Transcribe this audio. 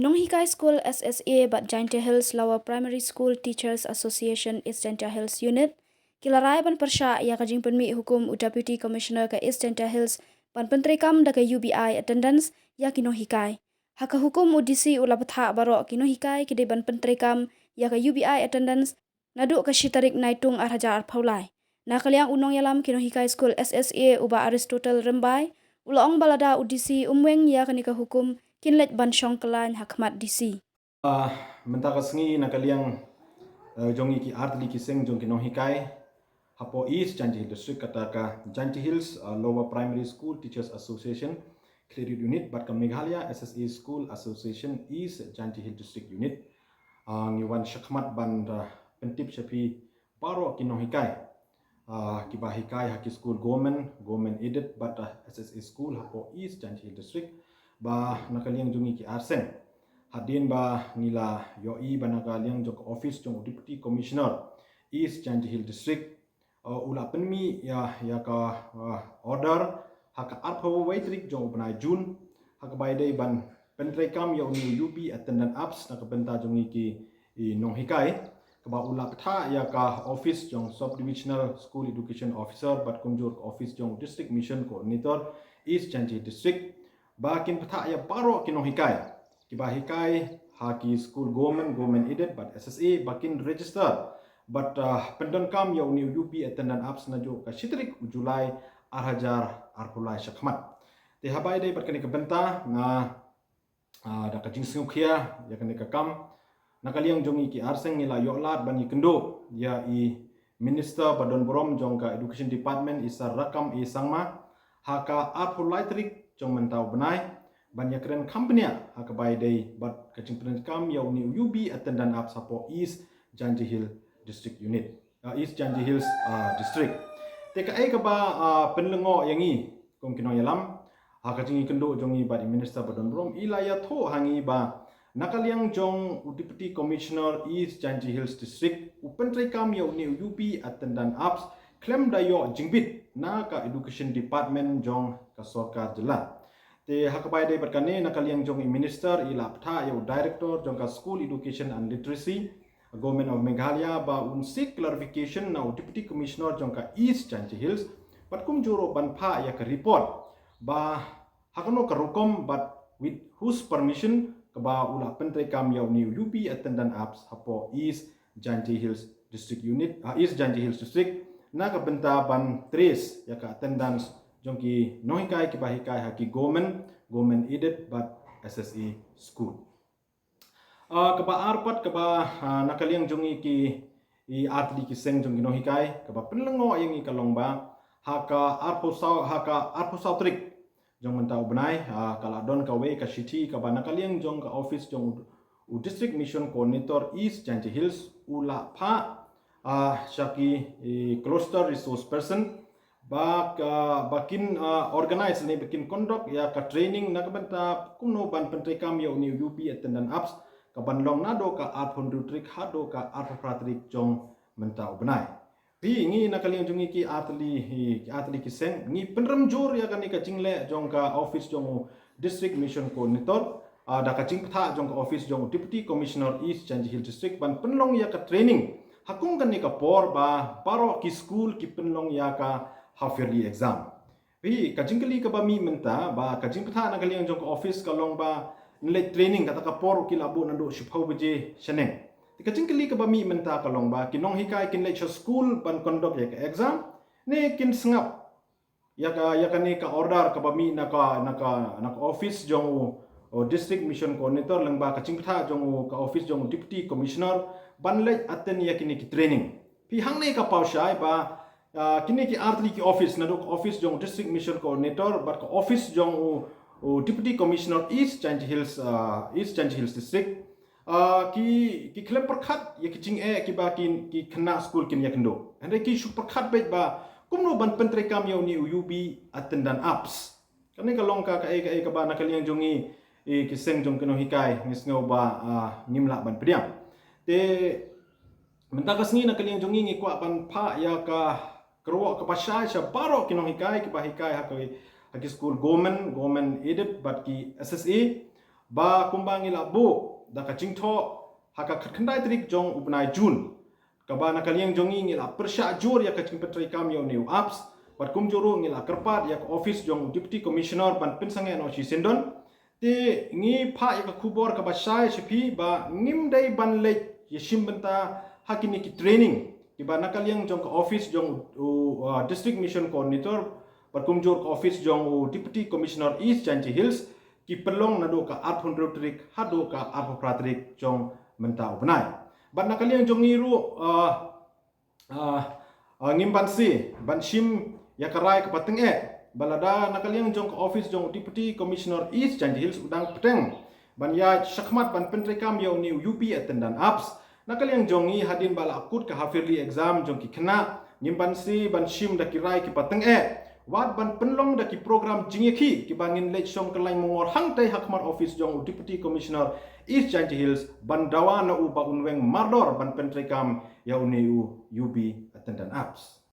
Kinong Hikai School SSA but Jaintia Hills Lower Primary School Teachers Association East Jaintia Hills Unit kilarai ban persya ya kajing penmi hukum Deputy Commissioner ke East Jaintia Hills ban penteri kam da ke UBI attendance ya Kinong Hikai. Haka hukum UDC ula betha barok Kinong Hikai kide ban penteri kam ya ke UBI attendance naduk ke shitarik naitung arhaja arpaulai. Na kaliang unong yalam Kinong Hikai School SSA uba Aristotle Rembai ula ong balada UDC umweng ya kanika hukum kinlet ban syongkelan hakmat DC. Mentaka sengi nakaliang jongi ki artli ki seng jong Kinong Hikai hapo East Jaintia Hills District kataka Jaintia Hills Lower Primary School Teachers Association Credit Unit bat ka Meghalaya SSA School Association East Jaintia Hills District Unit ngiwan syakmat ban pentip syapi baro Kinong Hikai kiba Hikai haki school government aided bat SSA School hapo East Jaintia Hills District ba nakaliang jongi ki arsen hadin ba nila yoi ba nakaliang jong office jong Deputy Commissioner East Jaintia Hills District ula penmi ya ka order haka arpo waitrik jong banai Jun haka baidai ban pentrai kam ya uni UB attendant apps na kabenta jongi ki Nong Hikai kaba ula petha ya ka office jong subdivisional school education officer bat kunjur office jong district mission coordinator East Jaintia District bakin petha ya baro Kinong Hikai kiba Hikai haki school government aided but SSA bakin register but pendon kam ya uni UP attendant apps na jo ka shitrik Julai arhajar arpulai syakmat te habai dai bat kani ka benta na da ka jingsung khia ya kani ka kam nakaliang jongi ki arseng nila yolat bani kendo ya i minister badon borom jong ka education department isar rakam i sangma haka arpulai trik jong mentau benai banyak keren company haka bai dai bat kacing pren kam ya uni UB attendant apps hapo East Jaintia Hills District Unit East Jaintia Hills District teka ai ka ba penlengo yangi kong Kinong yalam haka jingi kendo jongi ba di minister badon brom ilaya tho hangi ba nakaliang jong Deputy Commissioner East Jaintia Hills District upentrai kam ya uni UB attendant apps claim dayo jingbit na ka education department jong ka sarkar jela te hakabai dai berkane nakaliang jong minister ila ptha yo director jong ka school education and literacy government of Meghalaya ba un seek clarification na Deputy Commissioner jong ka East Jaintia Hills pat kum juro ban pha ya ka report ba hakano ka rukom but with whose permission ka ba ula pentrai kam ya uni UB attendant apps hapo East Jaintia Hills District Unit East Jaintia Hills District na ka benta ban trace ya ka attendance jongki Nong Hikai ki bahikai haki government aided but SSA school kaba arpat kaba nakaliang jongi ki i artli ki seng jongki Nong Hikai kaba penlengo yang i kalong ba haka arpo sautrik jong mentau benai kala don ka we ka city kaba nakaliang jong ka office jong district mission coordinator East Jaintia Hills ula pha syaki cluster resource person bakin organize ni bakin conduct ya ka training na kabenta kuno ban pentrai kam ya uni UB attendant apps ka ban long nado ka art trik hado ka art pratrik jong mentau benai pi ngi nakaliang jongi ki atli ki seng ngi penrem jur ya kan ka jingle jong ka office jong district mission coordinator da ka jing pha jong ka office jong Deputy Commissioner East Jaintia Hills District ban penlong ya ka training hakung kan ni ka por ba paro ki school ki penlong ya ka half yearly exam pi ka jingkali ka ba mi menta ba ka jing pha na kaliang jong ka office ka long ba nilai training kata ka por ki labu nando shupau beje sheneng ka jingkali ka ba mi menta ka long ba Kinong Hikai kin lecture school ban conduct ya ka exam ne kin sngap ya ka ni ka order ka ba mi na ka office jong district mission coordinator lang ba ka jing pha jong ka office jong Deputy Commissioner banlej aten ya kini ki training pi hang nei ka paushai ba kini ki artli ki office na dok office jong district mission coordinator but ka office jong Deputy Commissioner East Jaintia Hills District ki klep perkhat ya ki jing ki ba ki kena school kin ya kendo ande ki shu perkhat bet ba kumno ban pentrai kam ya ni UB attendant apps kani ka long ka ka ba nakaliang jongi ki seng jong Kinong Hikai ngisngau ba nimla ban pediam te mentaka sengi nakaliang jongi ngi kwa ban pha ya ka kerwa ka pasai sya baro Kinong Hikai ki ba Hikai haki school government aided but ki SSA ba kumbang ila bu da ka jingtho haka khandai trik jong ubnai Jun ka ba nakaliang jongi ngila persya jur ya ka jingpetri kam yo new apps pat kumjuru ngila kerpat ya ka office jong deputy commissioner ban pinsange no si sindon ti ngi pha ya ka khubor ka ba sai sipi ba ngim dai ban le yeshim benta hakini ki training ki ba nakaliang jong ka office jong district mission coordinator pat kumjur ka office jong deputy commissioner East Janji Hills ki pelong nado ka 800 trik hado ka 4 trik jong menta ubnai ban nakaliang jong ngiru ngimban si ban shim ya karai ka pateng balada nakaliang jong ka office jong deputy commissioner East Janji Hills udang peteng ban ya syakmat ban pentrekam yo new UP attendant apps nakaliang jongi hadin bala akut ka hafirli exam jong ki kena ngimban si ban shim da kirai ki pateng wat ban penlong da ki program jingeki ki bangin lech song kelai mongor hangtai hakmat office jong deputy commissioner East Janji Hills ban dawa na u ba unweng mardor ban pentrekam ya uniu UB attendant apps